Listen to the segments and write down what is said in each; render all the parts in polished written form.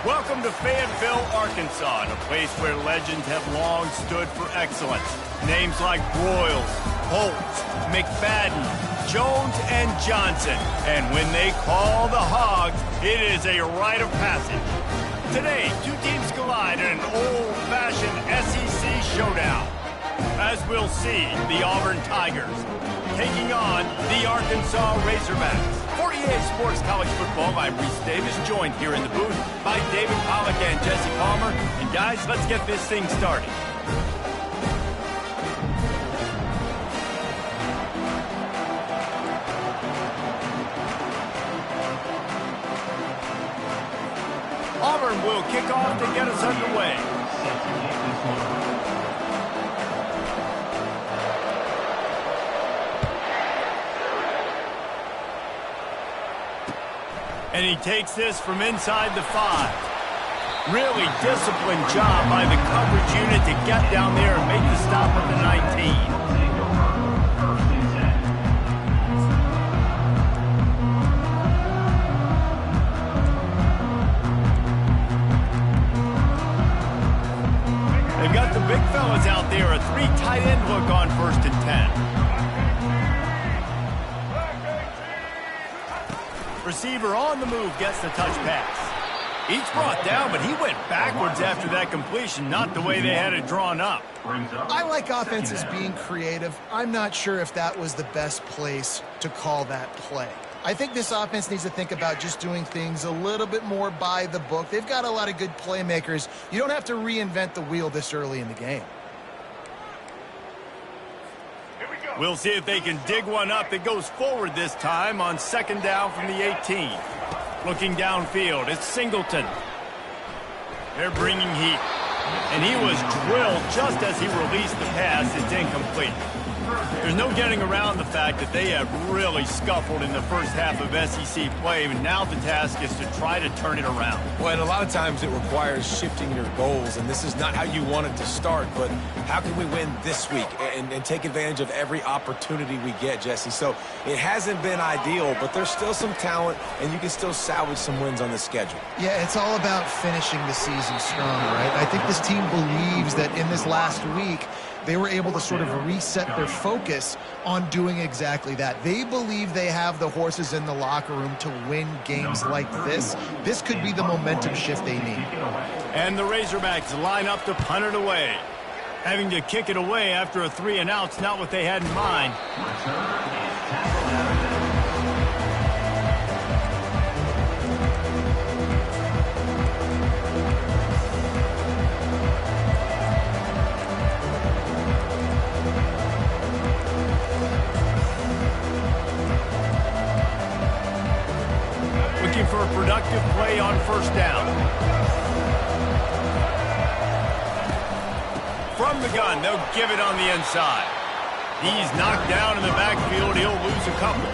Welcome to Fayetteville, Arkansas, a place where legends have long stood for excellence. Names like Broyles, Holtz, McFadden, Jones, and Johnson. And when they call the Hogs, it is a rite of passage. Today, two teams collide in an old-fashioned SEC showdown. As we'll see, the Auburn Tigers taking on the Arkansas Razorbacks. 48 Sports College Football, I'm Reese Davis, joined here in the booth by David Pollack and Jesse Palmer. And guys, let's get this thing started. Auburn will kick off to get us underway. And he takes this from inside the 5. Really disciplined job by the coverage unit to get down there and make the stop at the 19. They've got the big fellas out there, a 3 tight end look on 1st and 10. Receiver on the move gets the touch pass. Each brought down, but he went backwards after that completion, not the way they had it drawn up. I like offenses being creative. I'm not sure if that was the best place to call that play. I think this offense needs to think about just doing things a little bit more by the book. They've got a lot of good playmakers. You don't have to reinvent the wheel this early in the game. We'll see if they can dig one up that goes forward this time on 2nd down from the 18. Looking downfield, it's Singleton. They're bringing heat. And he was drilled just as he released the pass. It's incomplete. There's no getting around the fact that they have really scuffled in the first half of SEC play, and now the task is to try to turn it around. Well, and a lot of times it requires shifting your goals, and this is not how you want it to start, but how can we win this week and take advantage of every opportunity we get, Jesse? So it hasn't been ideal, but there's still some talent, and you can still salvage some wins on the schedule. Yeah, it's all about finishing the season strong, right? I think this team believes that in this last week, they were able to sort of reset their focus on doing exactly that. They believe they have the horses in the locker room to win games like this. This could be the momentum shift they need. And the Razorbacks line up to punt it away. Having to kick it away after a 3-and-out's not what they had in mind. For a productive play on 1st down. From the gun, they'll give it on the inside. He's knocked down in the backfield. He'll lose a couple.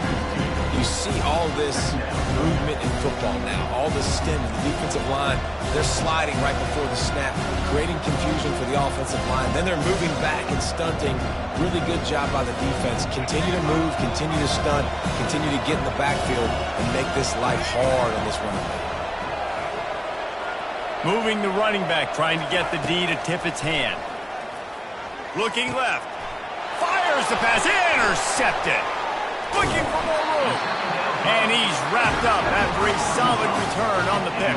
You see all this movement in football now. All the stem in the defensive line. They're sliding right before the snap, creating confusion for the offensive line. Then they're moving back and stunting. Really good job by the defense. Continue to move, continue to stunt, continue to get in the backfield and make this life hard on this running back. Moving the running back, trying to get the D to tip its hand. Looking left. Fires the pass. Intercepted. Looking for more room. And he's wrapped up after a solid return on the pick.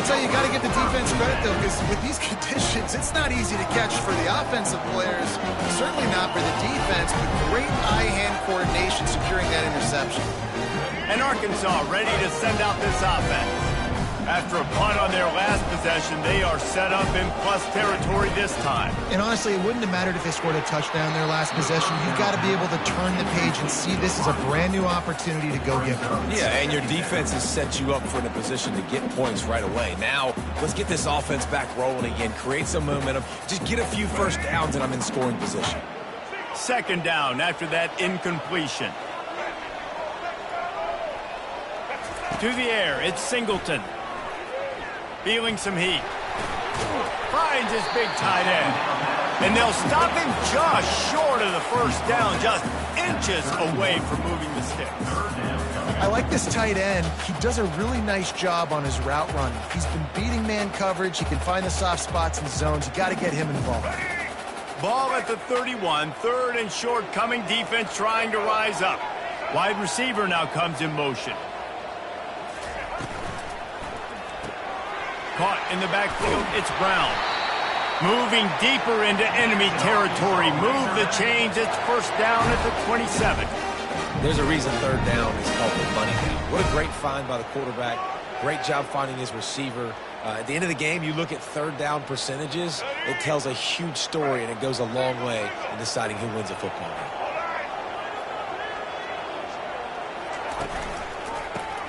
So you got to give the defense credit, though, because with these conditions, it's not easy to catch for the offensive players. Certainly not for the defense, but great eye-hand coordination securing that interception. And Arkansas ready to send out this offense. After a punt on their last possession, they are set up in plus territory this time. And honestly, it wouldn't have mattered if they scored a touchdown their last possession. You've got to be able to turn the page and see this as a brand new opportunity to go get points. Yeah, and your defense has set you up for in a position to get points right away. Now, let's get this offense back rolling again, create some momentum, just get a few first downs, and I'm in scoring position. 2nd down after that incompletion. To the air, it's Singleton. Feeling some heat. Finds his big tight end. And they'll stop him just short of the 1st down, just inches away from moving the sticks. I like this tight end. He does a really nice job on his route running. He's been beating man coverage. He can find the soft spots and zones. You got to get him involved. Ball at the 31, 3rd and short, coming defense trying to rise up. Wide receiver now comes in motion. Caught in the backfield, it's Brown. Moving deeper into enemy territory. Move the chains, it's 1st down at the 27. There's a reason 3rd down is called the money down. What a great find by the quarterback. Great job finding his receiver. At the end of the game, you look at 3rd down percentages. It tells a huge story, and it goes a long way in deciding who wins a football game.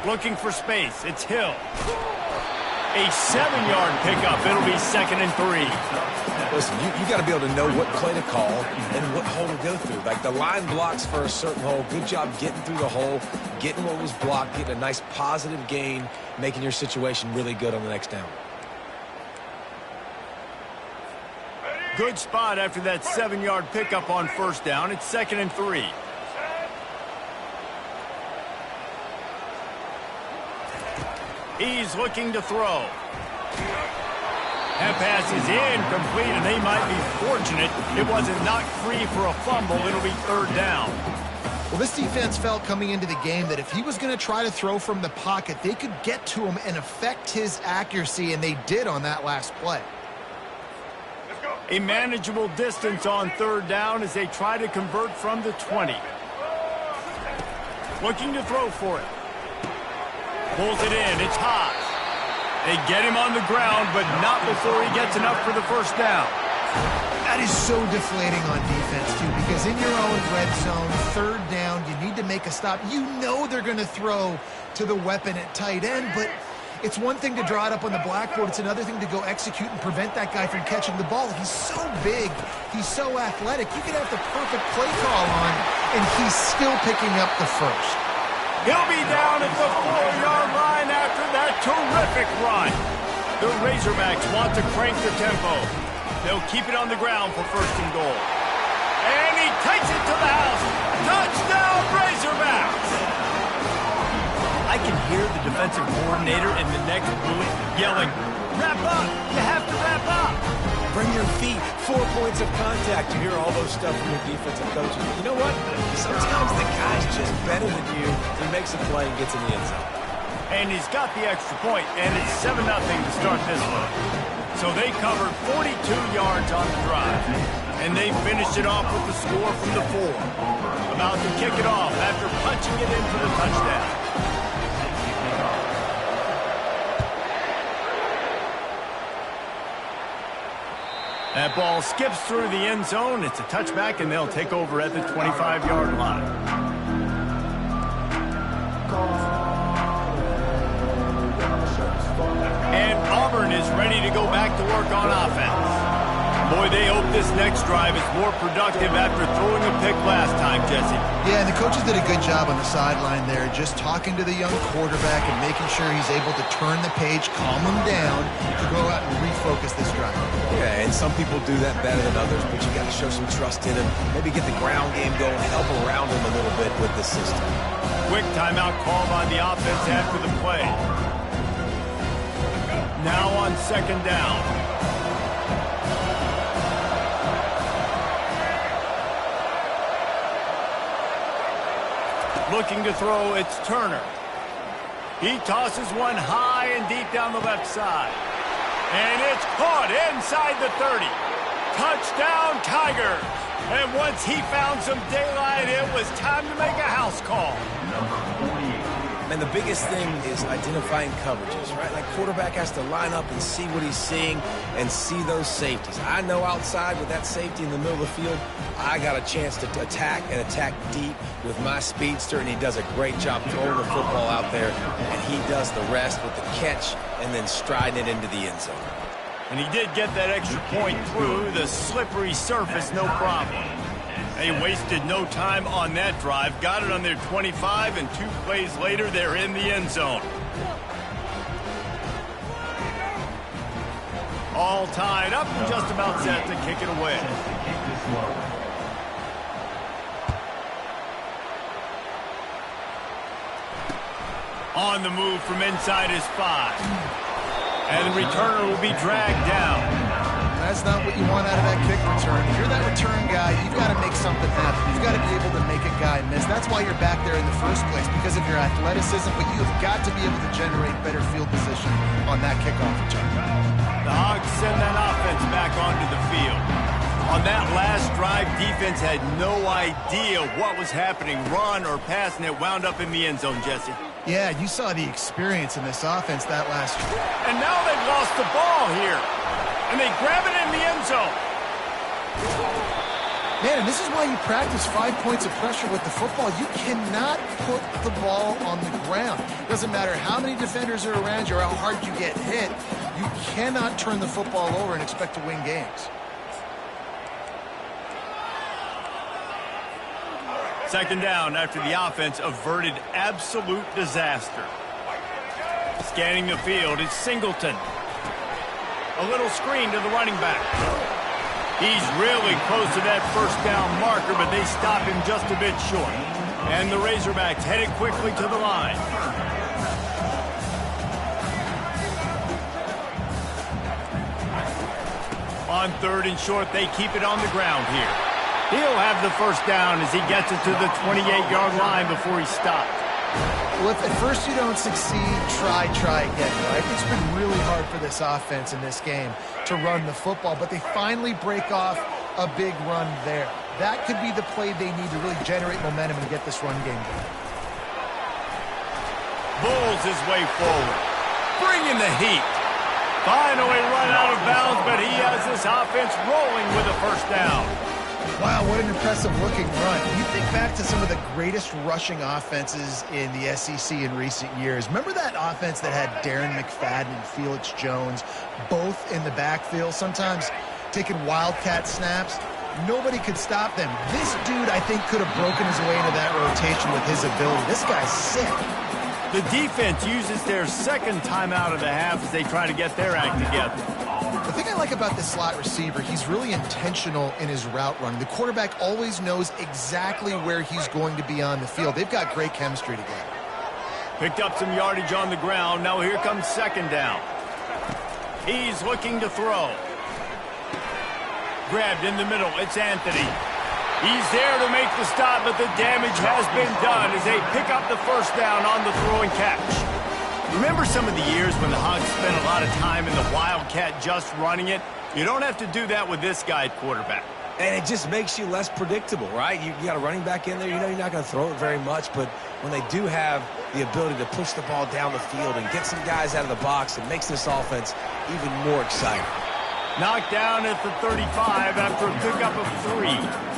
Looking for space, it's Hill. A 7-yard pickup. It'll be 2nd and 3. Listen, you got to be able to know what play to call and what hole to go through. Like the line blocks for a certain hole. Good job getting through the hole, getting what was blocked, getting a nice positive gain, making your situation really good on the next down. Good spot after that 7-yard pickup on 1st down. It's 2nd and 3. He's looking to throw. That pass is incomplete, and they might be fortunate it wasn't knocked free for a fumble. It'll be 3rd down. Well, this defense felt coming into the game that if he was going to try to throw from the pocket, they could get to him and affect his accuracy, and they did on that last play. A manageable distance on 3rd down as they try to convert from the 20. Looking to throw for it. Pulls it in. It's Haas. They get him on the ground, but not before he gets enough for the 1st down. That is so deflating on defense, too, because in your own red zone, 3rd down, you need to make a stop. You know they're going to throw to the weapon at tight end, but it's one thing to draw it up on the blackboard. It's another thing to go execute and prevent that guy from catching the ball. He's so big. He's so athletic. You can have the perfect play call on, and he's still picking up the 1st. He'll be down at the 4-yard line after that terrific run. The Razorbacks want to crank the tempo. They'll keep it on the ground for 1st and goal. And he takes it to the house. Touchdown, Razorbacks! I can hear the defensive coordinator in the next booth yelling, "Wrap up! You have to wrap up!" Bring your feet. 4 points of contact. You hear all those stuff from your defensive coaches. But you know what? Sometimes the guy's just better than you. He makes a play and gets in the end zone. And he's got the extra point, and it's 7-0 to start this one. So they covered 42 yards on the drive, and they finished it off with the score from the 4. About to kick it off after punching it in for the touchdown. That ball skips through the end zone. It's a touchback, and they'll take over at the 25-yard line. And Auburn is ready to go back to work on offense. Boy, they hope this next drive is more productive after throwing a pick last time, Jesse. Yeah, and the coaches did a good job on the sideline there, just talking to the young quarterback and making sure he's able to turn the page, calm him down, to go out and refocus this drive. Yeah, and some people do that better than others, but you got to show some trust in him. Maybe get the ground game going, help around him a little bit with the system. Quick timeout called on the offense after the play. Now on 2nd down. Looking to throw, it's Turner. He tosses one high and deep down the left side. And it's caught inside the 30. Touchdown, Tigers. And once he found some daylight, it was time to make a house call. And the biggest thing is identifying coverages, right? Like quarterback has to line up and see what he's seeing and see those safeties. I know outside with that safety in the middle of the field, I got a chance to attack and attack deep with my speedster, and he does a great job throwing the football out there, and he does the rest with the catch and then striding it into the end zone. And he did get that extra point through the slippery surface, no problem. They wasted no time on that drive. Got it on their 25, and 2 plays later, they're in the end zone. All tied up and just about set to kick it away. On the move from inside his 5. And the returner will be dragged down. That's not what you want out of that kick return. If you're that return guy, you've got to make something happen. You've got to be able to make a guy miss. That's why you're back there in the first place, because of your athleticism, but you've got to be able to generate better field position on that kickoff return. The Hogs send that offense back onto the field. On that last drive, defense had no idea what was happening, run or pass, and it wound up in the end zone, Jesse. Yeah, you saw the experience in this offense that last. And now they've lost the ball here. And they grab it in the end zone. Man, and this is why you practice 5 points of pressure with the football. You cannot put the ball on the ground. Doesn't matter how many defenders are around you or how hard you get hit. You cannot turn the football over and expect to win games. Second down after the offense averted absolute disaster. Scanning the field is Singleton. A little screen to the running back. He's really close to that first down marker, but they stop him just a bit short. And the Razorbacks headed quickly to the line. On 3rd and short, they keep it on the ground here. He'll have the first down as he gets it to the 28-yard line before he stopped. Well, if at first you don't succeed, try again, right? It's been really hard for this offense in this game to run the football, but they finally break off a big run there. That could be the play they need to really generate momentum and get this run game going. Bulls his way forward, bringing the heat. Finally run out of bounds, but he has this offense rolling with a first down. Wow, what an impressive-looking run. You think back to some of the greatest rushing offenses in the SEC in recent years. Remember that offense that had Darren McFadden and Felix Jones both in the backfield, sometimes taking wildcat snaps? Nobody could stop them. This dude, I think, could have broken his way into that rotation with his ability. This guy's sick. The defense uses their second timeout of the half as they try to get their act together. The thing I like about this slot receiver, he's really intentional in his route running. The quarterback always knows exactly where he's going to be on the field. They've got great chemistry together. Picked up some yardage on the ground. Now here comes second down. He's looking to throw. Grabbed in the middle. It's Anthony. He's there to make the stop, but the damage has been done as they pick up the first down on the throw and catch. Remember some of the years when the Hogs spent a lot of time in the Wildcat just running it? You don't have to do that with this guy at quarterback. And it just makes you less predictable, right? You got a running back in there. You know you're not going to throw it very much, but when they do have the ability to push the ball down the field and get some guys out of the box, it makes this offense even more exciting. Knocked down at the 35 after a pickup of 3.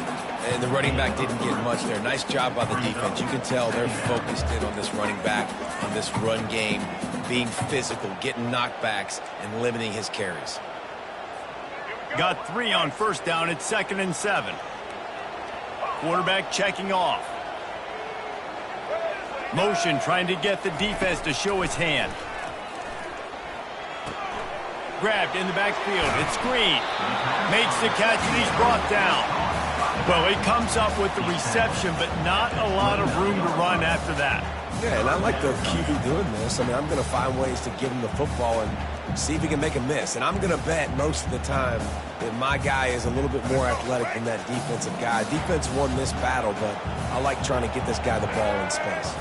And the running back didn't get much there. Nice job by the defense. You can tell they're focused in on this running back, on this run game, being physical, getting knockbacks, and limiting his carries. Got 3 on first down. It's 2nd and 7. Quarterback checking off. Motion trying to get the defense to show his hand. Grabbed in the backfield. It's Green. Makes the catch and he's brought down. Well, he comes up with the reception, but not a lot of room to run after that. Yeah, and I like the QB doing this. I mean, I'm going to find ways to give him the football and see if he can make a miss. And I'm going to bet most of the time that my guy is a little bit more athletic than that defensive guy. Defense won this battle, but I like trying to get this guy the ball in space.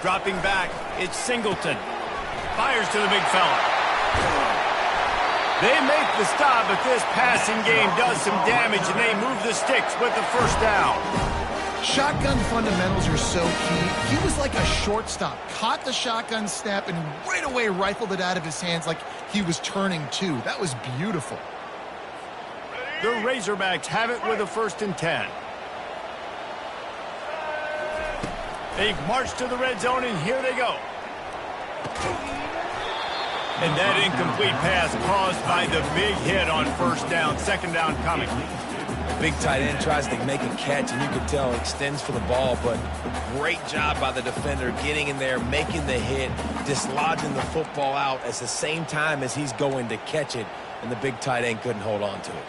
Dropping back, it's Singleton. Fires to the big fella. They make the stop, but this passing game does some damage, and they move the sticks with the first down. Shotgun fundamentals are so key. He was like a shortstop. Caught the shotgun snap and right away rifled it out of his hands like he was turning two. That was beautiful. The Razorbacks have it with a 1st and 10. They march to the red zone, and here they go. And that incomplete pass caused by the big hit on first down. 2nd down coming. The big tight end tries to make a catch, and you can tell extends for the ball, but great job by the defender getting in there, making the hit, dislodging the football out at the same time as he's going to catch it, and the big tight end couldn't hold on to it.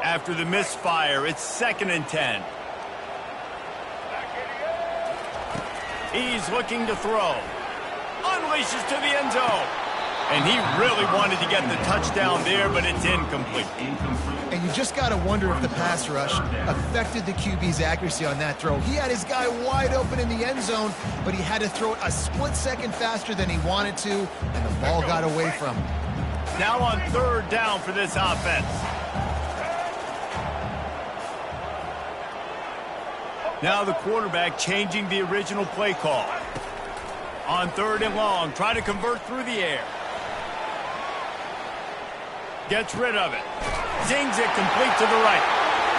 After the misfire, it's 2nd and 10. He's looking to throw. Unleashes to the end zone. And he really wanted to get the touchdown there, but it's incomplete. And you just got to wonder if the pass rush affected the QB's accuracy on that throw. He had his guy wide open in the end zone, but he had to throw it a split second faster than he wanted to, and the ball got away from him. Now on 3rd down for this offense. Now the quarterback changing the original play call. On 3rd and long, try to convert through the air. Gets rid of it. Zings it complete to the right.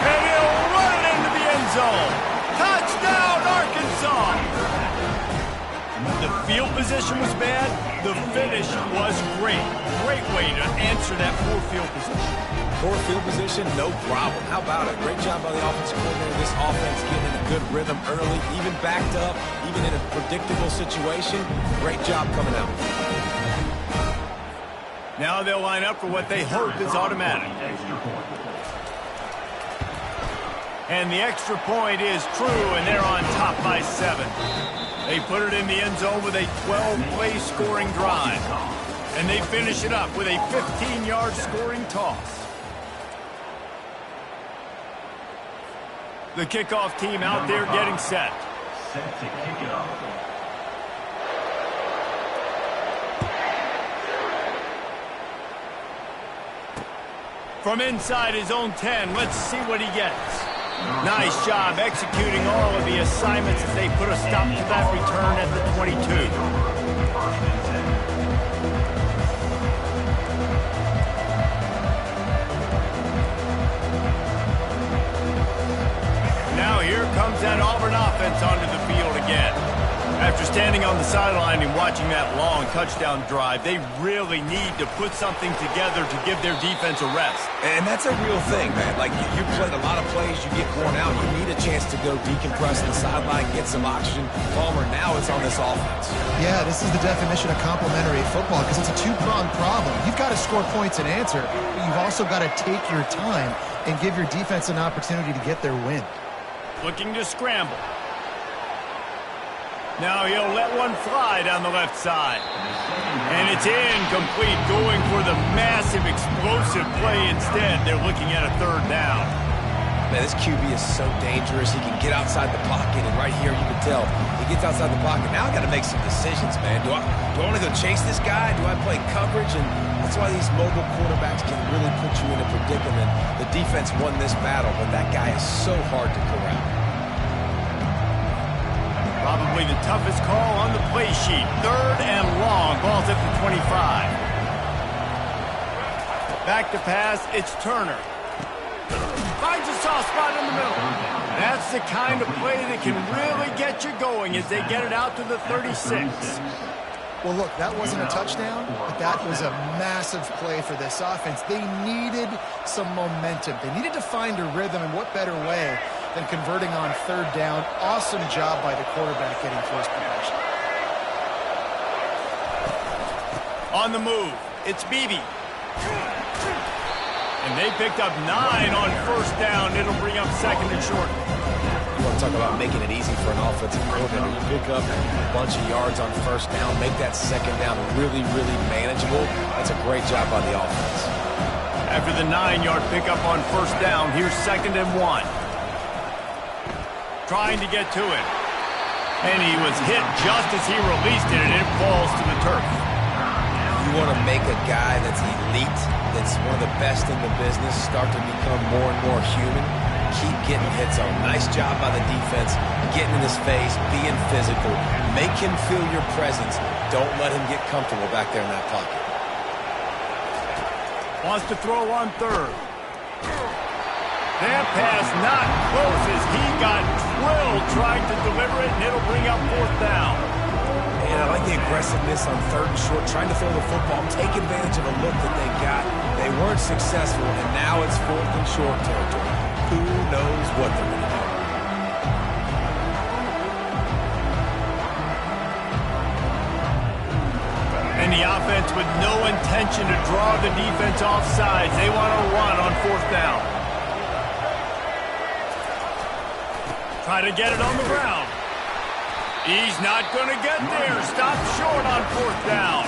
And he'll run it into the end zone. Touchdown, Arkansas! The field position was bad. The finish was great. Great way to answer that poor field position. Poor field position, no problem. How about it? Great job by the offensive coordinator. This offense getting in a good rhythm early, even backed up, even in a predictable situation. Great job coming out. Now they'll line up for what they hope is automatic. And the extra point is true, and they're on top by 7. They put it in the end zone with a 12-play scoring drive. And they finish it up with a 15-yard scoring toss. The kickoff team out there getting set. Set to kick it off. From inside his own 10, let's see what he gets. Nice job executing all of the assignments as they put a stop to that return at the 22. Now here comes that Auburn offense onto the field again. After standing on the sideline and watching that long touchdown drive, they really need to put something together to give their defense a rest. And that's a real thing, man. Like, you played a lot of plays, you get worn out, you need a chance to go decompress on the sideline, get some oxygen. Palmer, now it's on this offense. Yeah, this is the definition of complementary football because it's a two-pronged problem. You've got to score points and answer, but you've also got to take your time and give your defense an opportunity to get their win. Looking to scramble. Now he'll let one fly down the left side. And it's incomplete, going for the massive explosive play instead. They're looking at a 3rd down. Man, this QB is so dangerous. He can get outside the pocket, and right here you can tell he gets outside the pocket. Now I got to make some decisions, man. Do I want to go chase this guy? Do I play coverage? And that's why these mobile quarterbacks can really put you in a predicament. The defense won this battle, but that guy is so hard to corral. Probably the toughest call on the play sheet. 3rd and long. Ball's at the 25. Back to pass. It's Turner. Finds a soft spot in the middle. That's the kind of play that can really get you going as they get it out to the 36. Well, look, that wasn't a touchdown, but that was a massive play for this offense. They needed some momentum. They needed to find a rhythm, and what better way than converting on 3rd down. Awesome job by the quarterback getting first progression. On the move, it's Beebe. And they picked up 9 on 1st down. It'll bring up 2nd and short. You want to talk about making it easy for an offensive coordinator. You pick up a bunch of yards on 1st down, make that 2nd down really, really manageable. That's a great job by the offense. After the 9-yard pickup on 1st down, here's 2nd and 1. Trying to get to it. And he was hit just as he released it, and it falls to the turf. You want to make a guy that's elite, that's one of the best in the business, start to become more and more human. Keep getting hits on. Nice job by the defense, getting in his face, being physical. Make him feel your presence. Don't let him get comfortable back there in that pocket. Wants to throw on 3rd. That pass not close as he got drilled trying to deliver it, and it'll bring up 4th down. And I like the aggressiveness on 3rd and short, trying to throw the football, take advantage of a look that they got. They weren't successful, and now it's 4th and short territory. Who knows what they're going to do? And the offense with no intention to draw the defense off sides. They want to run on 4th down. Try to get it on the ground. He's not going to get there. Stop short on 4th down.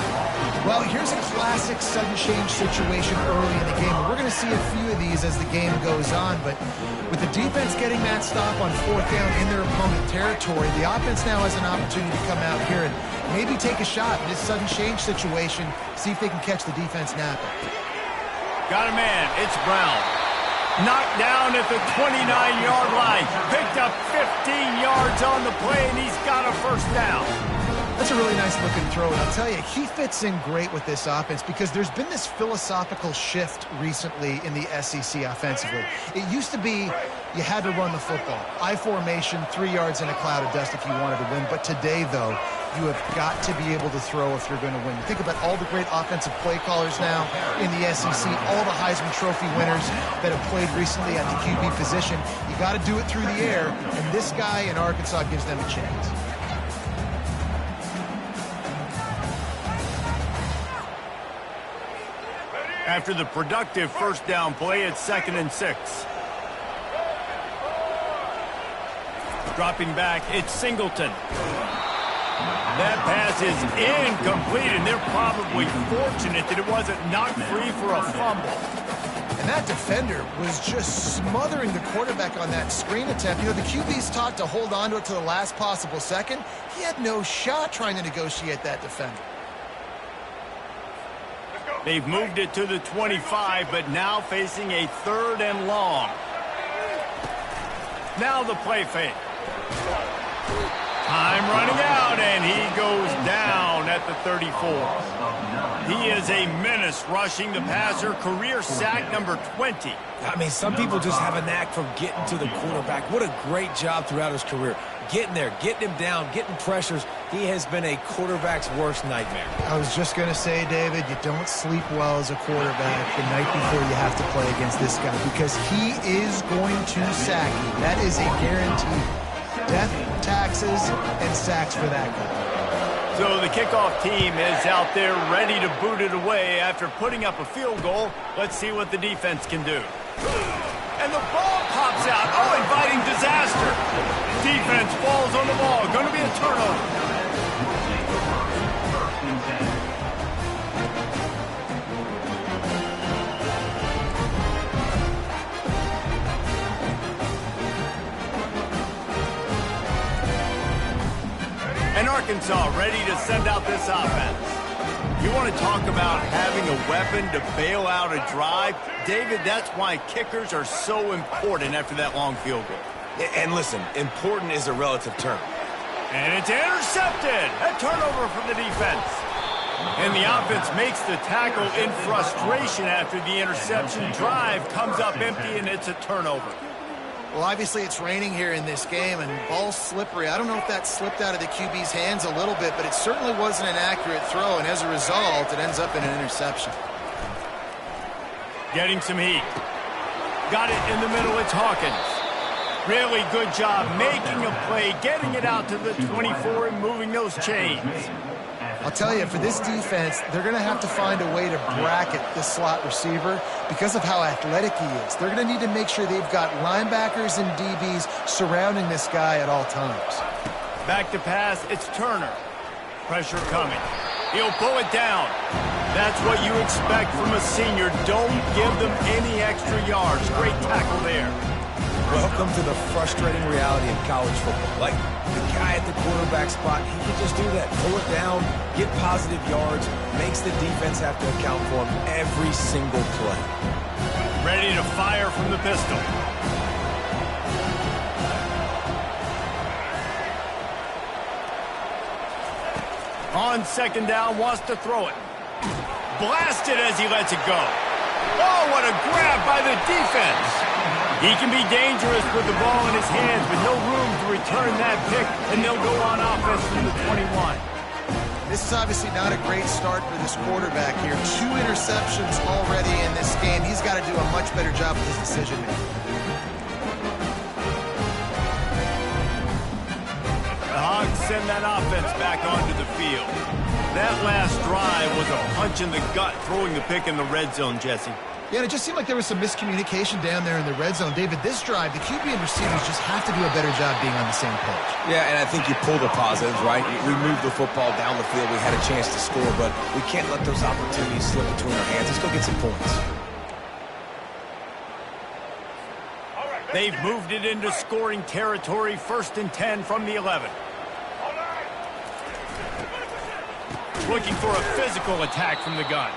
Well, here's a classic sudden change situation early in the game. We're going to see a few of these as the game goes on, but with the defense getting that stop on 4th down in their opponent territory, the offense now has an opportunity to come out here and maybe take a shot in this sudden change situation, see if they can catch the defense napping. Got a man. It's Brown. Knocked down at the 29-yard line. Picked up 15 yards on the play, and he's got a 1st down. That's a really nice looking throw, and I'll tell you, he fits in great with this offense because there's been this philosophical shift recently in the SEC offensively. It used to be you had to run the football. I formation, 3 yards in a cloud of dust if you wanted to win. But today, though, you have got to be able to throw if you're going to win. You think about all the great offensive play callers now in the SEC, all the Heisman Trophy winners that have played recently at the QB position. You got to do it through the air, and this guy in Arkansas gives them a chance. After the productive 1st down play, it's 2nd and 6. Dropping back, it's Singleton. That pass is incomplete, and they're probably fortunate that it wasn't knocked free for a fumble. And that defender was just smothering the quarterback on that screen attempt. You know, the QB's taught to hold on to it to the last possible second. He had no shot trying to negotiate that defender. They've moved it to the 25, but now facing a 3rd and long. Now the play fake. Time running out, and he goes down at the 34. He is a menace rushing the passer, career sack number 20. I mean, some people just have a knack for getting to the quarterback. What a great job throughout his career. Getting there, getting him down, getting pressures. He has been a quarterback's worst nightmare. I was just going to say, David, you don't sleep well as a quarterback the night before you have to play against this guy because he is going to sack you. That is a guarantee. Death, taxes, and sacks for that guy. So the kickoff team is out there ready to boot it away after putting up a field goal. Let's see what the defense can do. And the ball pops out. Oh, inviting disaster. Defense falls on the ball. Going to be a turnover. And Arkansas ready to send out this offense. You want to talk about having a weapon to bail out a drive? David, that's why kickers are so important after that long field goal. And listen, important is a relative term. And it's intercepted. A turnover from the defense. And the offense makes the tackle in frustration after the interception. Drive comes up empty, and it's a turnover. Well, obviously it's raining here in this game, and the ball's slippery. I don't know if that slipped out of the QB's hands a little bit, but it certainly wasn't an accurate throw, and as a result, it ends up in an interception. Getting some heat. Got it in the middle. It's Hawkins. Really good job making a play, getting it out to the 24 and moving those chains. I'll tell you, for this defense, they're going to have to find a way to bracket this slot receiver because of how athletic he is. They're going to need to make sure they've got linebackers and DBs surrounding this guy at all times. Back to pass, it's Turner. Pressure coming. He'll pull it down. That's what you expect from a senior. Don't give them any extra yards. Great tackle there. Welcome to the frustrating reality of college football. Like, the guy at the quarterback spot, he can just do that. Pull it down, get positive yards, makes the defense have to account for him every single play. Ready to fire from the pistol. On 2nd down, wants to throw it. Blasted as he lets it go. Oh, what a grab by the defense. He can be dangerous with the ball in his hands, but no room to return that pick, and they'll go on offense from the 21. This is obviously not a great start for this quarterback here. 2 interceptions already in this game. He's got to do a much better job with his decision-making. The Hogs send that offense back onto the field. That last drive was a punch in the gut, throwing the pick in the red zone, Jesse. Yeah, and it just seemed like there was some miscommunication down there in the red zone. David, this drive, the QB and receivers just have to do a better job being on the same page. Yeah, and I think you pull the positives, right? We moved the football down the field. We had a chance to score, but we can't let those opportunities slip between our hands. Let's go get some points. They've moved it into scoring territory, 1st and 10 from the 11. Looking for a physical attack from the gun.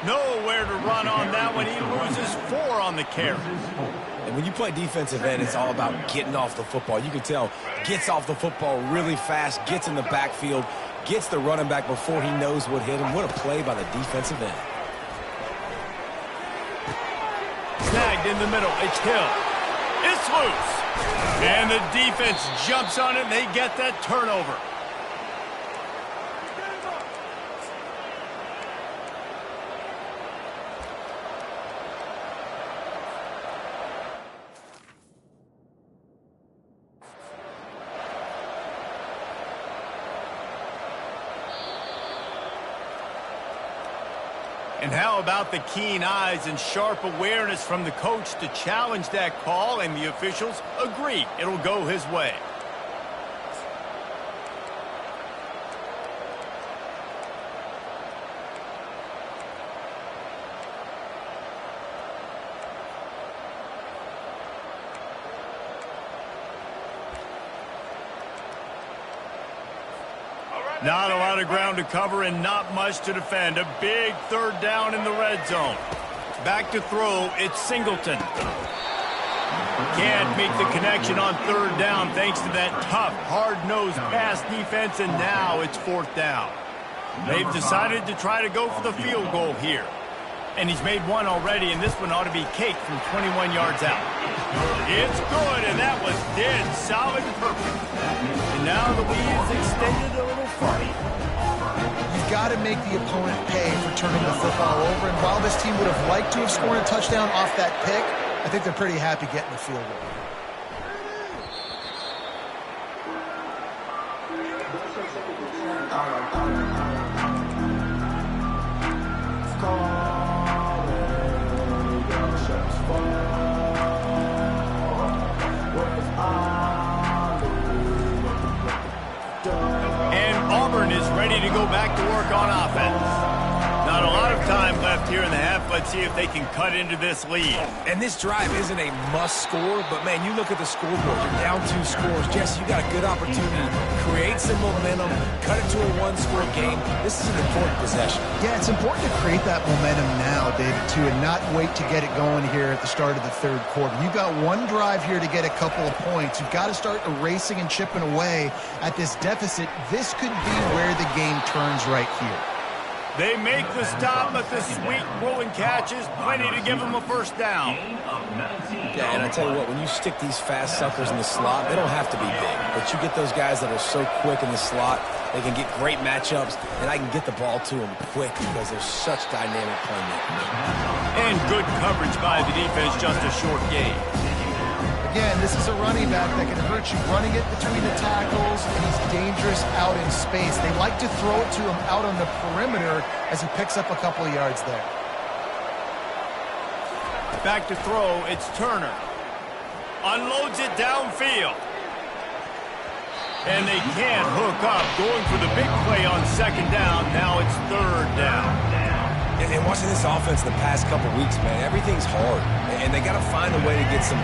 Nowhere to run on that one. He loses 4 on the carry. And when you play defensive end, it's all about getting off the football. You can tell, gets off the football really fast, gets in the backfield, gets the running back before he knows what hit him. What a play by the defensive end. Snagged in the middle. It's Hill. It's loose. And the defense jumps on it, and they get that turnover. And how about the keen eyes and sharp awareness from the coach to challenge that call, and the officials agree it'll go his way. Not a lot of ground to cover and not much to defend. A big 3rd down in the red zone. Back to throw, it's Singleton. Can't make the connection on 3rd down thanks to that tough, hard-nosed pass defense, and now it's 4th down. They've decided to try to go for the field goal here. And he's made one already, and this one ought to be cake from 21 yards out. It's good, and that was dead solid and perfect. And now the lead is extended a little further. You've got to make the opponent pay for turning the football over, and while this team would have liked to have scored a touchdown off that pick, I think they're pretty happy getting the field goal. Is ready to go back to work on offense. Not a lot of time left here in the half. Let's see if they can cut into this lead. And this drive isn't a must score, but man, you look at the scoreboard, you're down 2 scores. Jesse, you got a good opportunity. Create some momentum, cut it to a 1-score game. This is an important possession. Yeah, it's important to create that momentum now, David, too, and not wait to get it going here at the start of the 3rd quarter. You've got one drive here to get a couple of points. You've got to start erasing and chipping away at this deficit. This could be where the game turns right here. They make the stop, but the sweet rolling catch is plenty to give them a 1st down. Yeah, and I tell you what, when you stick these fast suckers in the slot, they don't have to be big. But you get those guys that are so quick in the slot, they can get great matchups, and I can get the ball to them quick because they're such dynamic playmakers. And good coverage by the defense, just a short gain. Again, this is a running back that can hurt you running it between the tackles, and he's dangerous out in space. They like to throw it to him out on the perimeter as he picks up a couple of yards there. Back to throw, it's Turner. Unloads it downfield. And they can't hook up. Going for the big play on 2nd down. Now it's 3rd down. And watching this offense the past couple weeks, man, everything's hard. And they got to find a way to get some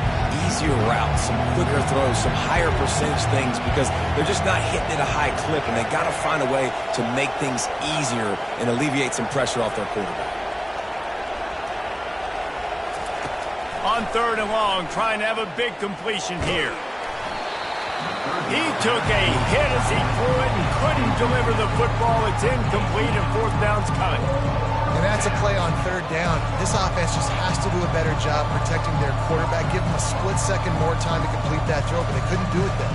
easier routes, some quicker throws, some higher percentage things because they're just not hitting at a high clip, and they got to find a way to make things easier and alleviate some pressure off their quarterback. On 3rd and long, trying to have a big completion here. He took a hit as he threw it and couldn't deliver the football. It's incomplete, and 4th down's coming. And that's a play on 3rd down. This offense just has to do a better job protecting their quarterback. Give them a split second more time to complete that throw, but they couldn't do it then.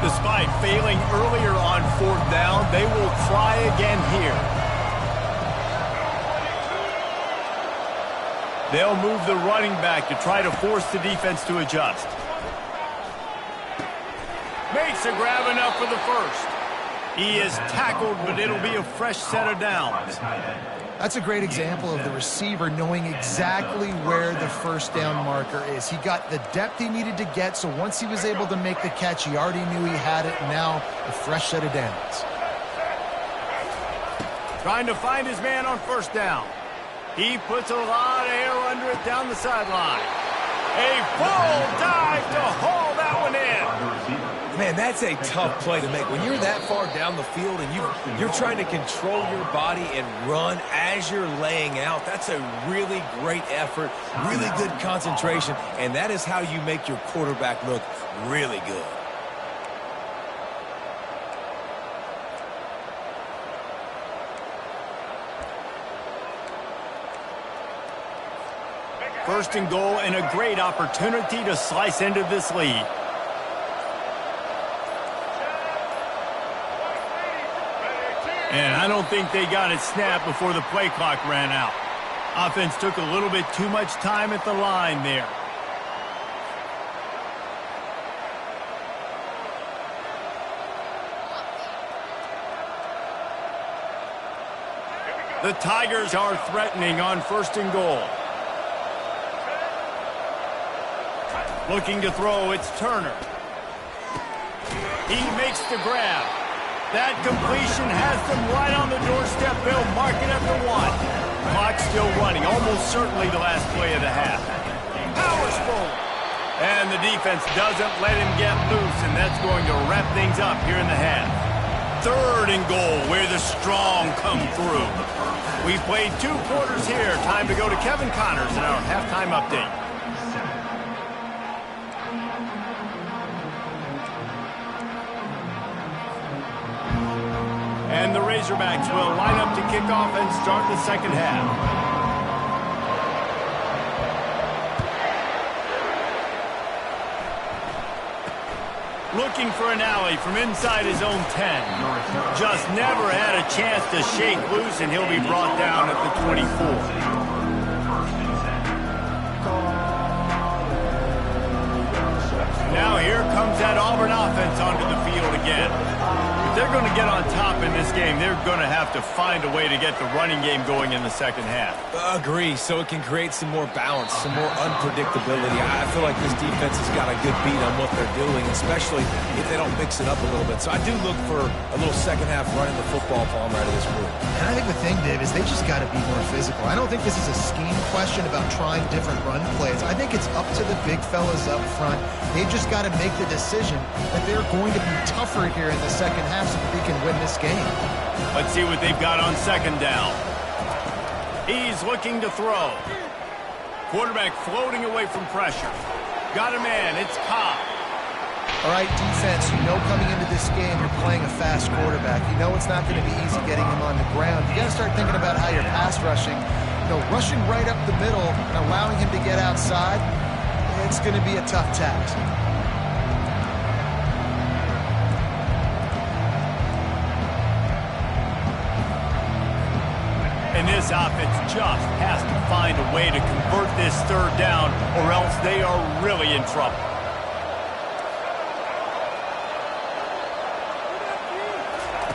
Despite failing earlier on 4th down, they will try again here. They'll move the running back to try to force the defense to adjust. Makes the grab enough for the first. He is tackled, but it'll be a fresh set of downs. That's a great example of the receiver knowing exactly where the first down marker is. He got the depth he needed to get, so once he was able to make the catch, he already knew he had it. Now a fresh set of downs. Trying to find his man on first down. He puts a lot of air under it down the sideline. A full dive to haul that one in. Man, that's a tough play to make. When you're that far down the field and you're trying to control your body and run as you're laying out, that's a really great effort, really good concentration, and that is how you make your quarterback look really good. First and goal and a great opportunity to slice into this lead. And I don't think they got it snapped before the play clock ran out. Offense took a little bit too much time at the line there. The Tigers are threatening on first and goal. Looking to throw, it's Turner. He makes the grab. That completion has them right on the doorstep. They'll mark it at the 1. Clock still running, almost certainly the last play of the half. Powers forward. And the defense doesn't let him get loose, and that's going to wrap things up here in the half. Third and goal, where the strong come through. We played 2 quarters here. Time to go to Kevin Connors in our halftime update. And the Razorbacks will line up to kick off and start the second half. Looking for an alley from inside his own 10. Just never had a chance to shake loose, and he'll be brought down at the 24. Now here comes that Auburn offense onto the field again. If they're going to get on top in this game, they're going to have to find a way to get the running game going in the second half. Agree, so it can create some more balance, some more unpredictability. I feel like this defense has got a good beat on what they're doing, especially if they don't mix it up a little bit. So I do look for a little second half running the football palm right of this group. And I think the thing, Dave, is they just got to be more physical. I don't think this is a scheme question about trying different run plays. I think it's up to the big fellas up front. They've just got to make the decision that they're going to be tougher here in the second half so that they can win this game. Let's see what they've got on second down. He's looking to throw. Quarterback floating away from pressure. Got a man. It's Cobb. All right, defense, you know coming into this game you're playing a fast quarterback. You know it's not going to be easy getting him on the ground. You got to start thinking about how you're pass rushing. You know, rushing right up the middle and allowing him to get outside, it's going to be a tough task. And this offense just has to find a way to convert this third down, or else they are really in trouble.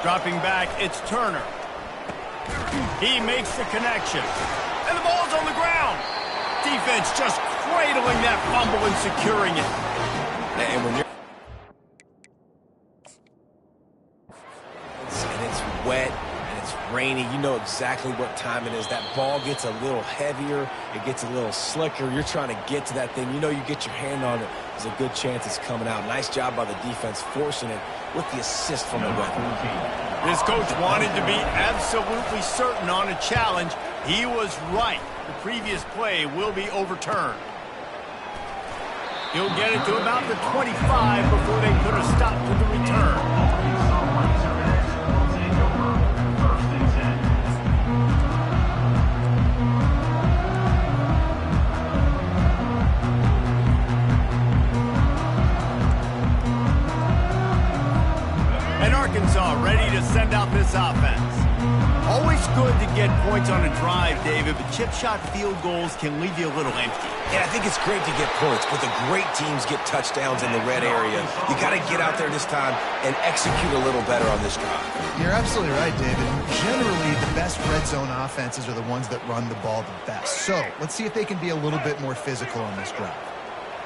Dropping back, it's Turner. He makes the connection. And the ball's on the ground. Defense just cradling that fumble and securing it. And when you're and it's wet and it's rainy, you know exactly what time it is. That ball gets a little heavier, it gets a little slicker. You're trying to get to that thing. You know you get your hand on it, there's a good chance it's coming out. Nice job by the defense forcing it with the assist from the weapon. This coach wanted to be absolutely certain on a challenge. He was right. The previous play will be overturned. He'll get it to about the 25 before they put a stop to the return. And Arkansas ready to send out this offense. Always good to get points on a drive, David, but chip shot field goals can leave you a little empty. Yeah, I think it's great to get points, but the great teams get touchdowns in the red area. You got to get out there this time and execute a little better on this drive. You're absolutely right, David. Generally, the best red zone offenses are the ones that run the ball the best. So let's see if they can be a little bit more physical on this drive.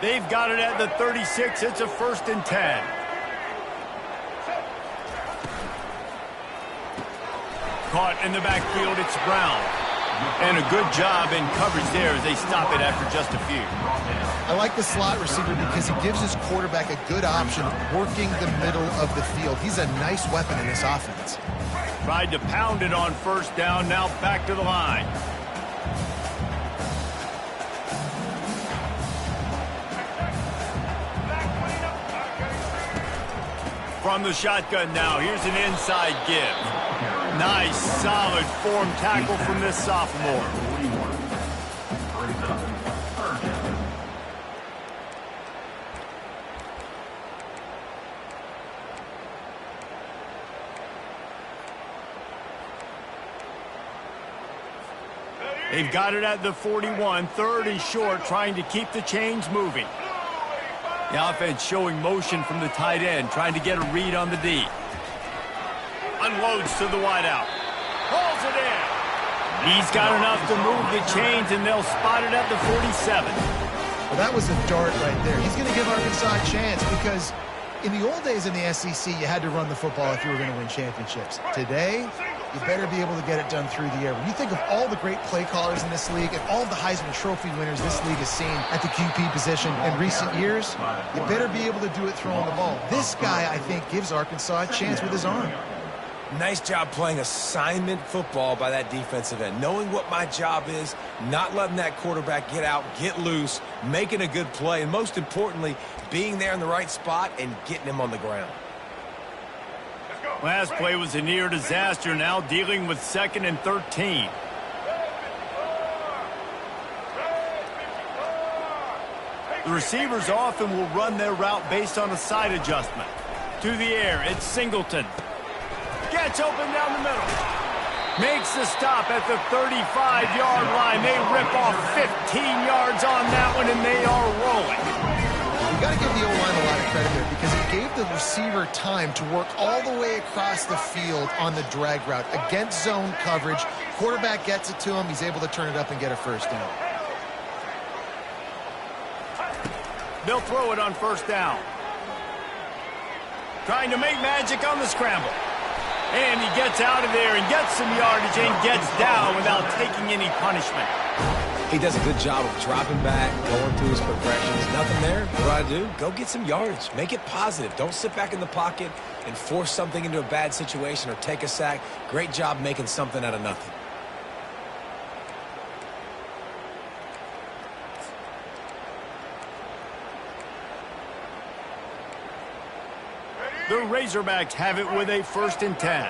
They've got it at the 36. It's a 1st and 10. Caught in the backfield, it's Brown. And a good job in coverage there as they stop it after just a few. I like the slot receiver because he gives his quarterback a good option working the middle of the field. He's a nice weapon in this offense. Tried to pound it on 1st down, now back to the line. From the shotgun now, here's an inside give. Nice, solid form tackle from this sophomore. They've got it at the 41, 3rd and short, trying to keep the chains moving. The offense showing motion from the tight end, trying to get a read on the D. Unloads to the wideout. Pulls it in. He's got enough to move the chains, and they'll spot it at the 47. Well, that was a dart right there. He's going to give Arkansas a chance because in the old days in the SEC, you had to run the football if you were going to win championships. Today, you better be able to get it done through the air. When you think of all the great play callers in this league and all of the Heisman Trophy winners this league has seen at the QP position in recent years, you better be able to do it throwing the ball. This guy, I think, gives Arkansas a chance with his arm. Nice job playing assignment football by that defensive end. Knowing what my job is, not letting that quarterback get out, get loose, making a good play, and most importantly, being there in the right spot and getting him on the ground. Last play was a near disaster, now dealing with 2nd and 13. The receivers often will run their route based on a side adjustment. To the air, it's Singleton. Gets open down the middle. Makes the stop at the 35-yard line. They rip off 15 yards on that one, and they are rolling. You got to give the O-line a lot of credit there because it gave the receiver time to work all the way across the field on the drag route. Against zone coverage, quarterback gets it to him. He's able to turn it up and get a 1st down. They'll throw it on 1st down. Trying to make magic on the scramble. And he gets out of there and gets some yardage and gets down without taking any punishment. He does a good job of dropping back, going through his progressions. Nothing there. What do I do? Go get some yardage. Make it positive. Don't sit back in the pocket and force something into a bad situation or take a sack. Great job making something out of nothing. The Razorbacks have it with a 1st and 10.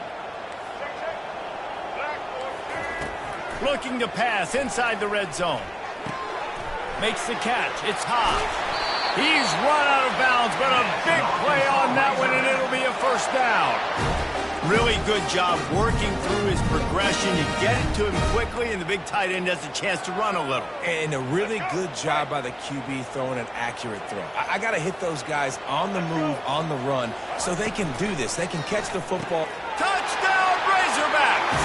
Looking to pass inside the red zone. Makes the catch. It's high. He's run out of bounds, but a big play on that one, and it'll be a 1st down. Really good job working through his progression. You get it to him quickly, and the big tight end has a chance to run a little. And a really good job by the QB throwing an accurate throw. I got to hit those guys on the move, on the run, so they can do this. They can catch the football. Touchdown, Razorbacks!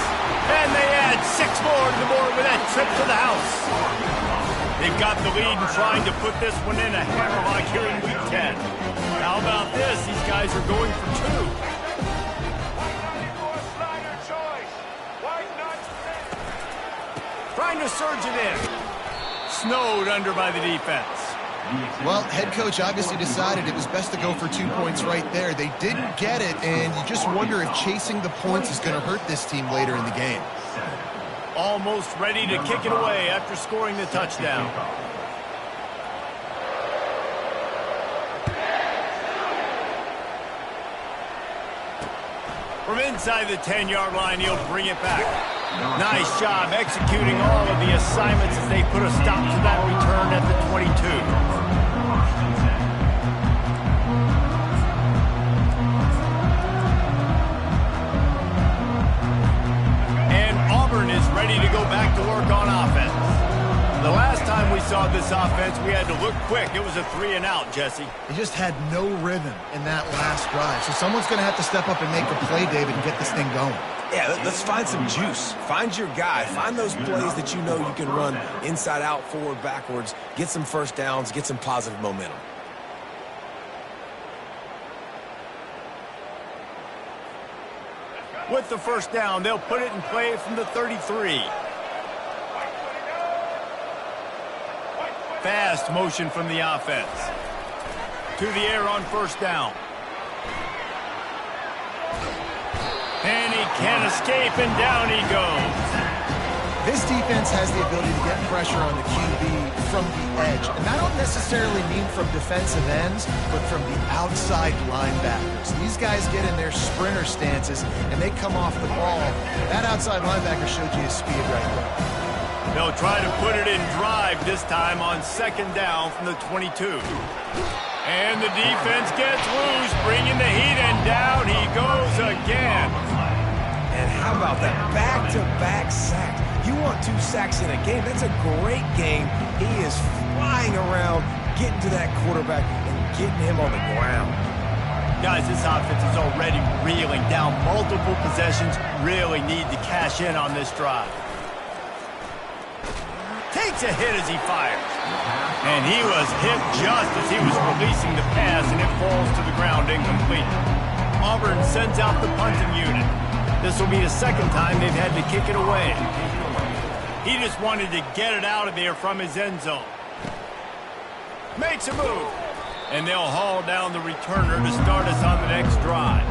And they add 6 more to the board with that trip to the house. They've got the lead and trying to put this one in a hammerlock here in Week 10. How about this? These guys are going for 2. Trying to surge it in. Snowed under by the defense. Well, head coach obviously decided it was best to go for 2 points right there. They didn't get it, and you just wonder if chasing the points is going to hurt this team later in the game. Almost ready to kick it away after scoring the touchdown. From inside the 10-yard line, he'll bring it back. Nice job executing all of the assignments as they put a stop to that return at the 22. And off ready to go back to work on offense. The last time we saw this offense, we had to look quick. It was a 3-and-out, Jesse. They just had no rhythm in that last drive. So someone's going to have to step up and make a play, David, and get this thing going. Yeah, let's find some juice. Find your guy. Find those plays that you know you can run inside out, forward, backwards. Get some first downs. Get some positive momentum. With the first down, they'll put it in play from the 33. Fast motion from the offense. To the air on first down. And he can't escape, and down he goes. This defense has the ability to get pressure on the QB from the edge. And I don't necessarily mean from defensive ends, but from the outside linebackers. These guys get in their sprinter stances, and they come off the ball. That outside linebacker showed you his speed right there. They'll try to put it in drive this time on second down from the 22. And the defense gets loose, bringing the heat, and down he goes again. And how about that back-to-back sacks? You want 2 sacks in a game. That's a great game. He is flying around, getting to that quarterback and getting him on the ground. Guys, this offense is already reeling down multiple possessions. Really need to cash in on this drive. Takes a hit as he fires. And he was hit just as he was releasing the pass, and it falls to the ground incomplete. Auburn sends out the punting unit. This will be the second time they've had to kick it away. He just wanted to get it out of there from his end zone. Makes a move. And they'll haul down the returner to start us on the next drive.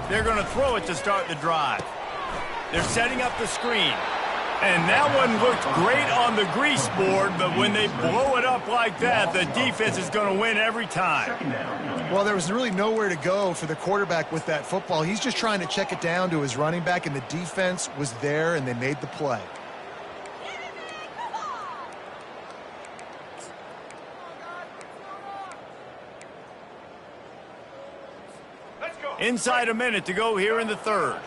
They're going to throw it to start the drive. They're setting up the screen. And that one looked great on the grease board, but when they blow it up like that, the defense is going to win every time. Well, there was really nowhere to go for the quarterback with that football. He's just trying to check it down to his running back, and the defense was there, and they made the play. Inside a minute to go here in the third.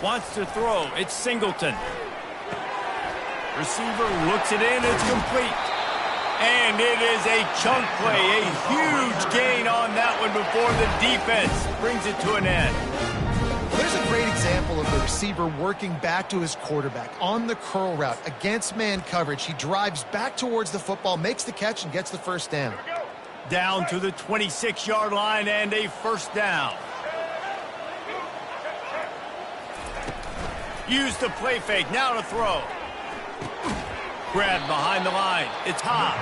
Wants to throw. It's Singleton. Receiver looks it in. It's complete. And it is a chunk play. A huge gain on that one before the defense brings it to an end. There's a great example of the receiver working back to his quarterback on the curl route against man coverage. He drives back towards the football, makes the catch, and gets the first down. Down to the 26-yard line and a first down. Use the play fake, now to throw. Grabbed behind the line. It's Hobbs.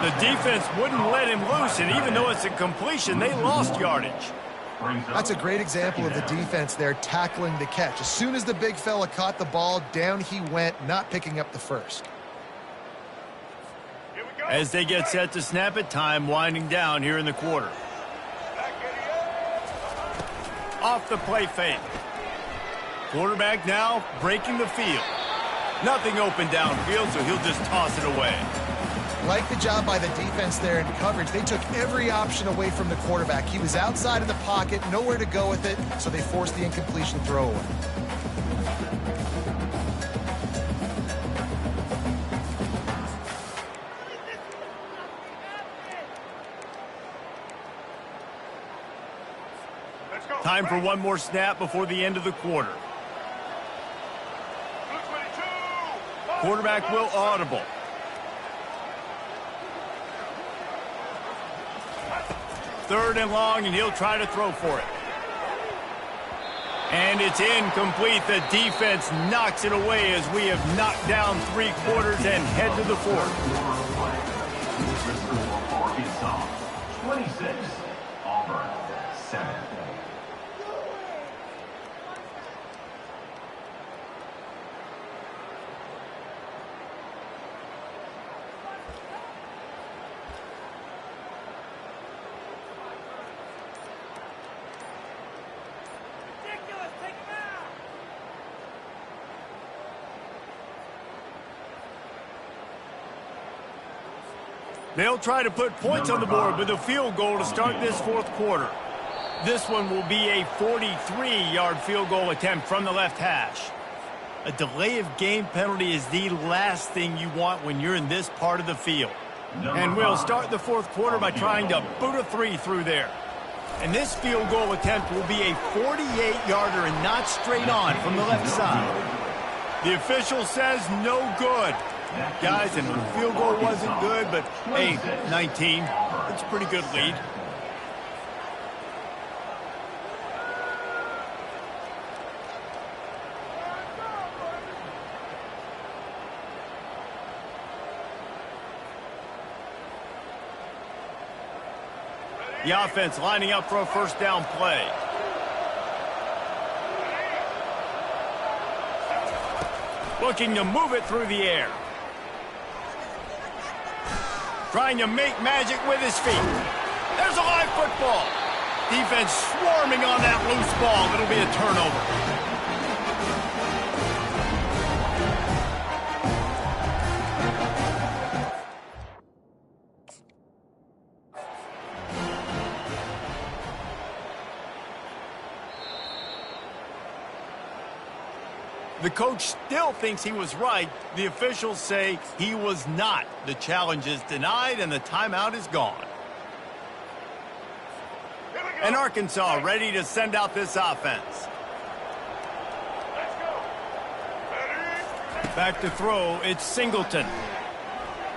The defense wouldn't let him loose, and even though it's a completion, they lost yardage. That's a great example of the defense there tackling the catch. As soon as the big fella caught the ball, down he went, not picking up the first. As they get set to snap it, time winding down here in the quarter. Off the play fake. Quarterback now breaking the field. Nothing open downfield, so he'll just toss it away. Like the job by the defense there in coverage. They took every option away from the quarterback. He was outside of the pocket, nowhere to go with it, so they forced the incompletion throwaway. Time for one more snap before the end of the quarter. Quarterback will audible. Third and long, and he'll try to throw for it. And it's incomplete. The defense knocks it away as we have knocked down 3 quarters and head to the fourth. 26, Auburn, 7. They'll try to put points on the board with a field goal to start this fourth quarter. This one will be a 43-yard field goal attempt from the left hash. A delay of game penalty is the last thing you want when you're in this part of the field. And we'll start the fourth quarter by trying to boot a three through there. And this field goal attempt will be a 48-yarder and not straight on from the left side. The official says no good. Guys, and the field goal wasn't good, but hey, 19, it's a pretty good lead. The offense lining up for a first down play. Looking to move it through the air. Trying to make magic with his feet. There's a live football. Defense swarming on that loose ball. It'll be a turnover. The coach still thinks he was right. The officials say he was not. The challenge is denied, and the timeout is gone. And Arkansas ready to send out this offense. Back to throw, it's Singleton.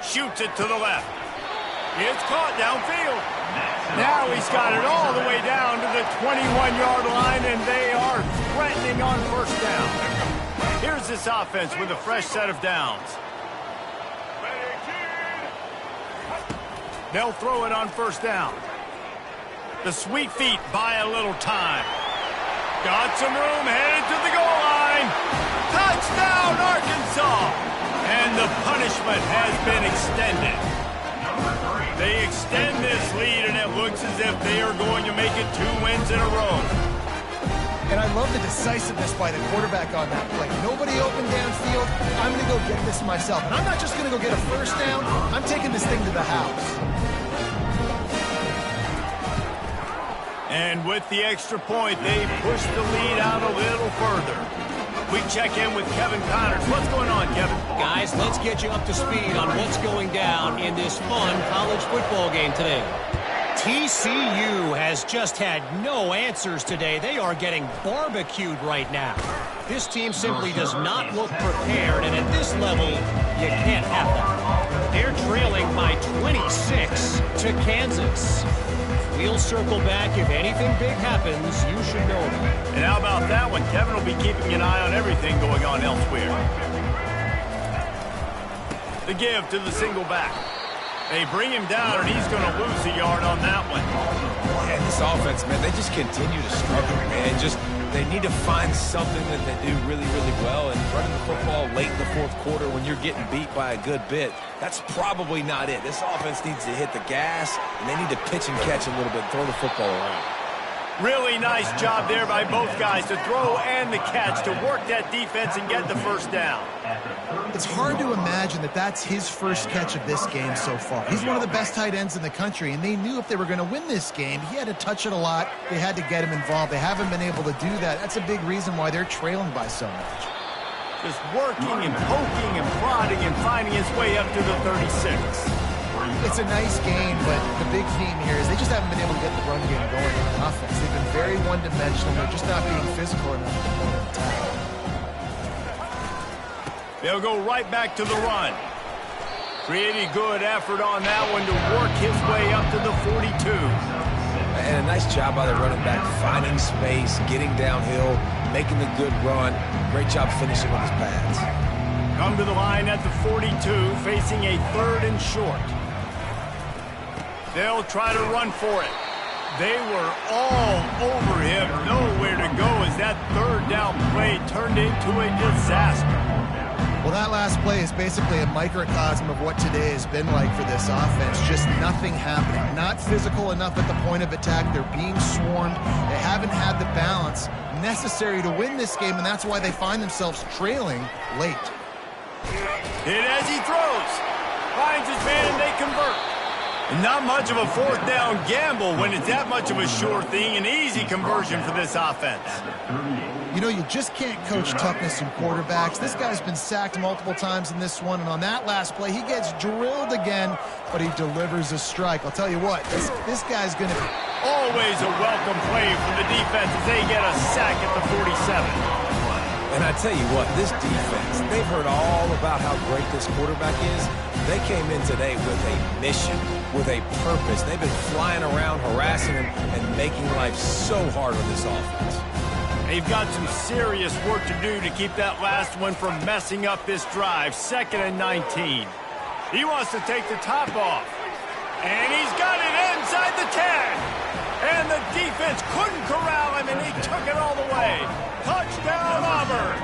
Shoots it to the left. It's caught downfield. Now he's got it all the way down to the 21-yard line, and they are threatening on first down. Here's this offense with a fresh set of downs. They'll throw it on first down. The sweet feet buy a little time. Got some room, headed to the goal line. Touchdown, Arkansas! And the punishment has been extended. They extend this lead, and it looks as if they are going to make it 2 wins in a row. And I love the decisiveness by the quarterback on that play. Nobody open downfield. I'm going to go get this myself. And I'm not just going to go get a first down. I'm taking this thing to the house. And with the extra point, they push the lead out a little further. We check in with Kevin Connors. What's going on, Kevin? Guys, let's get you up to speed on what's going down in this fun college football game today. TCU has just had no answers today. They are getting barbecued right now. This team simply does not look prepared, and at this level, you can't have that. They're trailing by 26 to Kansas. We'll circle back. If anything big happens, you should know about it. And how about that one? Kevin will be keeping an eye on everything going on elsewhere. The give to the single back. They bring him down, and he's going to lose a yard on that one. Yeah, this offense, man, they just continue to struggle, man. They need to find something that they do really, really well. And running the football late in the fourth quarter when you're getting beat by a good bit, that's probably not it. This offense needs to hit the gas, and they need to pitch and catch a little bit, throw the football around. Really nice job there by both guys to throw and the catch to work that defense and get the first down. It's hard to imagine that that's his first catch of this game so far. He's one of the best tight ends in the country, and they knew if they were going to win this game, he had to touch it a lot. They had to get him involved. They haven't been able to do that. That's a big reason why they're trailing by so much. Just working and poking and prodding and finding his way up to the 36. It's a nice game, but the big theme here is they just haven't been able to get the run game going on offense. They've been very one-dimensional. They're just not being physical enough at the point of attack. They'll go right back to the run. Pretty good effort on that one to work his way up to the 42. And a nice job by the running back, finding space, getting downhill, making the good run. Great job finishing with his pads. Come to the line at the 42, facing a 3rd and short. They'll try to run for it. They were all over him, nowhere to go as that 3rd down play turned into a disaster. Well, that last play is basically a microcosm of what today has been like for this offense. Just nothing happening. Not physical enough at the point of attack. They're being swarmed. They haven't had the balance necessary to win this game, and that's why they find themselves trailing late. Hit as he throws. Finds his man, and they convert. Not much of a fourth down gamble when it's that much of a sure thing. An easy conversion for this offense. You know, you just can't coach toughness in quarterbacks. This guy's been sacked multiple times in this one, and on that last play, he gets drilled again, but he delivers a strike. I'll tell you what, this guy's going to be... Always a welcome play for the defense as they get a sack at the 47. And I tell you what, this defense, they've heard all about how great this quarterback is. They came in today with a mission, with a purpose. They've been flying around, harassing him, and making life so hard on this offense. They've got some serious work to do to keep that last one from messing up this drive. 2nd and 19. He wants to take the top off. And he's got it inside the 10. And the defense couldn't corral him, and he took it all the way. Touchdown, Auburn.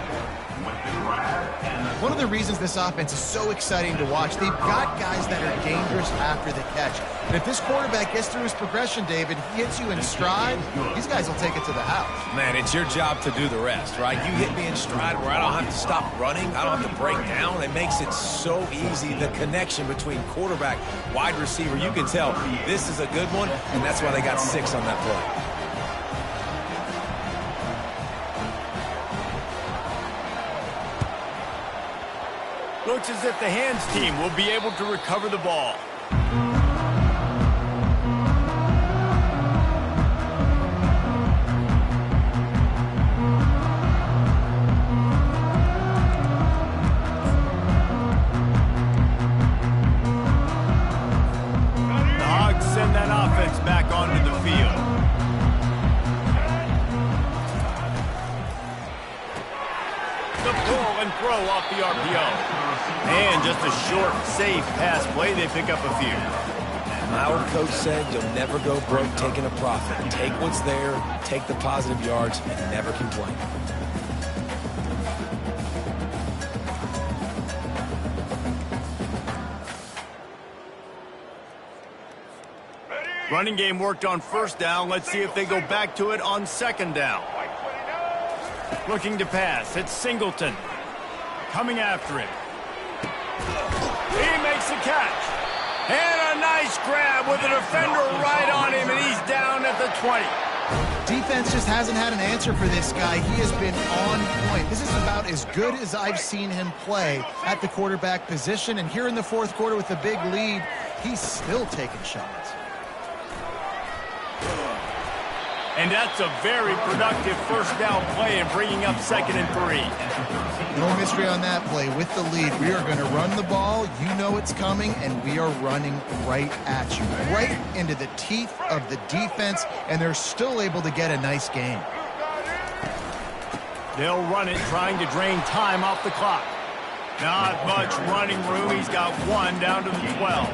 One of the reasons this offense is so exciting to watch, they've got guys that are dangerous after the catch. And if this quarterback gets through his progression, David, he hits you in stride, these guys will take it to the house. Man, it's your job to do the rest, right? You hit me in stride where I don't have to stop running. I don't have to break down. It makes it so easy, the connection between quarterback, wide receiver. You can tell this is a good one, and that's why they got 6 on that play. Looks as if the hands team will be able to recover the ball. The Hogs send that offense back onto the field. The pull and throw off the RPO. And just a short, safe pass play. They pick up a few. My old coach said you'll never go broke taking a profit. Take what's there, take the positive yards, and never complain. Running game worked on 1st down. Let's see if they go back to it on 2nd down. Looking to pass. It's Singleton. Coming after him. He makes the catch. And a nice grab with a defender right on him, and he's down at the 20. Defense just hasn't had an answer for this guy. He has been on point. This is about as good as I've seen him play at the quarterback position. And here in the 4th quarter with the big lead, he's still taking shots. And that's a very productive 1st down play and bringing up 2nd and 3. No mystery on that play. With the lead, we are going to run the ball. You know it's coming, and we are running right at you, right into the teeth of the defense, and they're still able to get a nice gain. They'll run it, trying to drain time off the clock. Not much running room. He's got 1 down to the 12.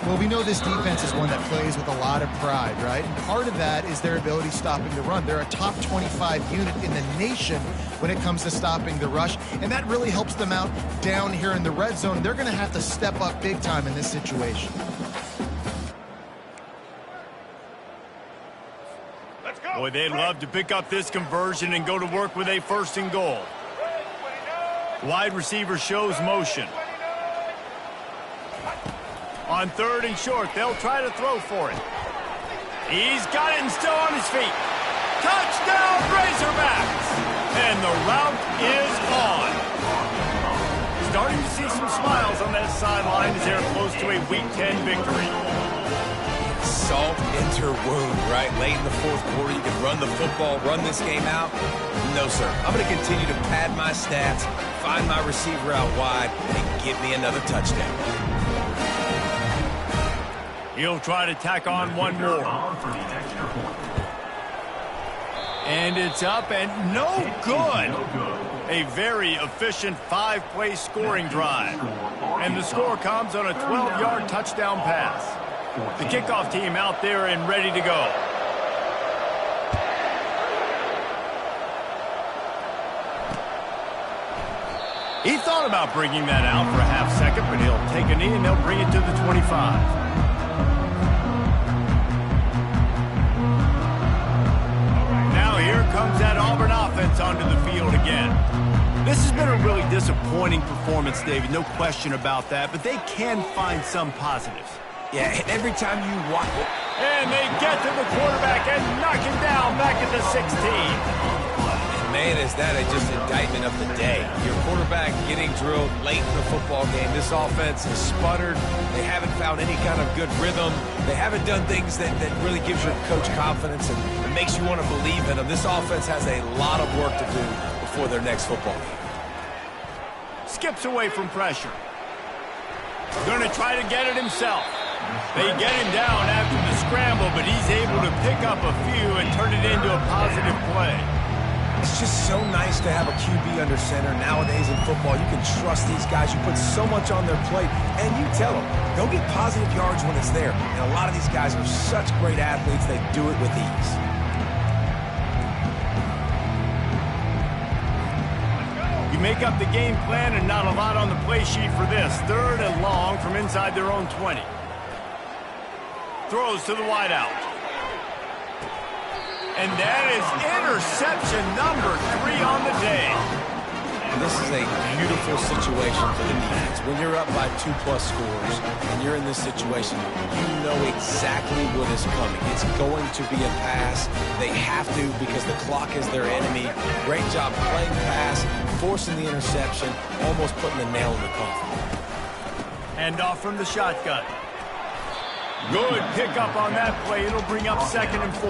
Well, we know this defense is one that plays with a lot of pride, right? And part of that is their ability stopping the run. They're a top 25 unit in the nation when it comes to stopping the rush, and that really helps them out down here in the red zone. They're going to have to step up big time in this situation. Let's go. Boy, they'd love to pick up this conversion and go to work with a 1st and goal. Wide receiver shows motion. On 3rd and short, they'll try to throw for it. He's got it and still on his feet. Touchdown, Razorbacks! And the route is on. Starting to see some smiles on that sideline as they're close to a Week 10 victory. Salt into her wound, right? Late in the 4th quarter, you can run the football, run this game out. No, sir. I'm going to continue to pad my stats, find my receiver out wide, and give me another touchdown. He'll try to tack on 1 more. And it's up and no good. A very efficient 5-play scoring drive. And the score comes on a 12-yard touchdown pass. The kickoff team out there and ready to go. He thought about bringing that out for a half second, but he'll take a knee and they'll bring it to the 25. Here comes that Auburn offense onto the field again. This has been a really disappointing performance, David, no question about that, but they can find some positives. Yeah, and every time you watch it. And they get to the quarterback and knock him down back at the 16. And man, is that just indictment of the day. Your quarterback getting drilled late in the football game. This offense has sputtered. They haven't found any kind of good rhythm. They haven't done things that really gives your coach confidence and makes you want to believe in them. This offense has a lot of work to do before their next football game. Skips away from pressure. Going to try to get it himself. They get him down after the scramble, but he's able to pick up a few and turn it into a positive play. It's just so nice to have a QB under center. Nowadays in football, you can trust these guys. You put so much on their plate, and you tell them, go get positive yards when it's there. And a lot of these guys are such great athletes, they do it with ease. You make up the game plan and not a lot on the play sheet for this. 3rd and long from inside their own 20. Throws to the wideout. And that is interception number 3 on the day. And this is a beautiful situation for the defense. When you're up by 2+ scores and you're in this situation, you know exactly what is coming. It's going to be a pass. They have to because the clock is their enemy. Great job playing pass, forcing the interception, almost putting the nail in the coffin. Hand off from the shotgun. Good pickup on that play. It'll bring up 2nd and 4.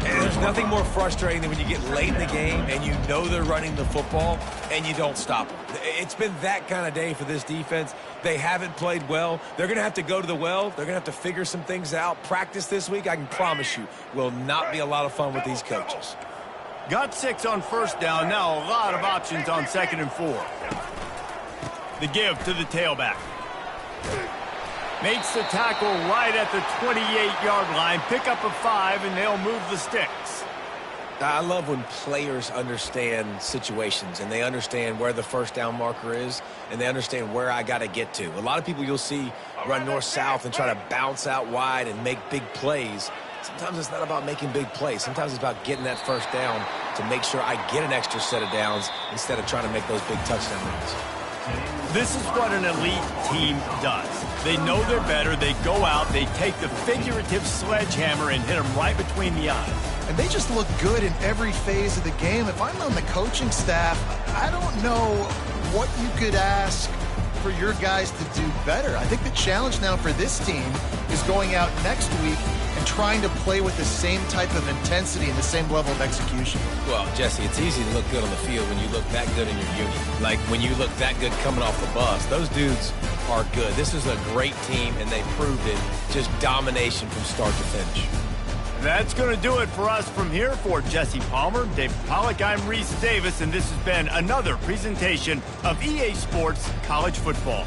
And there's nothing more frustrating than when you get late in the game and you know they're running the football and you don't stop them. It's been that kind of day for this defense. They haven't played well. They're going to have to go to the well. They're going to have to figure some things out. Practice this week, I can promise you, will not be a lot of fun with these coaches. Got 6 on 1st down. Now a lot of options on 2nd and 4. The give to the tailback. Makes the tackle right at the 28-yard line. Pick up a 5, and they'll move the sticks. I love when players understand situations, and they understand where the 1st down marker is, and they understand where I got to get to. A lot of people you'll see run north-south and try to bounce out wide and make big plays. Sometimes it's not about making big plays. Sometimes it's about getting that 1st down to make sure I get an extra set of downs instead of trying to make those big touchdown runs. This is what an elite team does. They know they're better. They go out. They take the figurative sledgehammer and hit them right between the eyes. And they just look good in every phase of the game. If I'm on the coaching staff, I don't know what you could ask for your guys to do better. I think the challenge now for this team is going out next week and trying to play with the same type of intensity and the same level of execution. Well, Jesse, it's easy to look good on the field when you look that good in your unit. Like when you look that good coming off the bus. Those dudes are good. This is a great team, and they proved it. Just domination from start to finish. That's going to do it for us from here. For Jesse Palmer, David Pollack, I'm Reese Davis, and this has been another presentation of EA Sports College Football.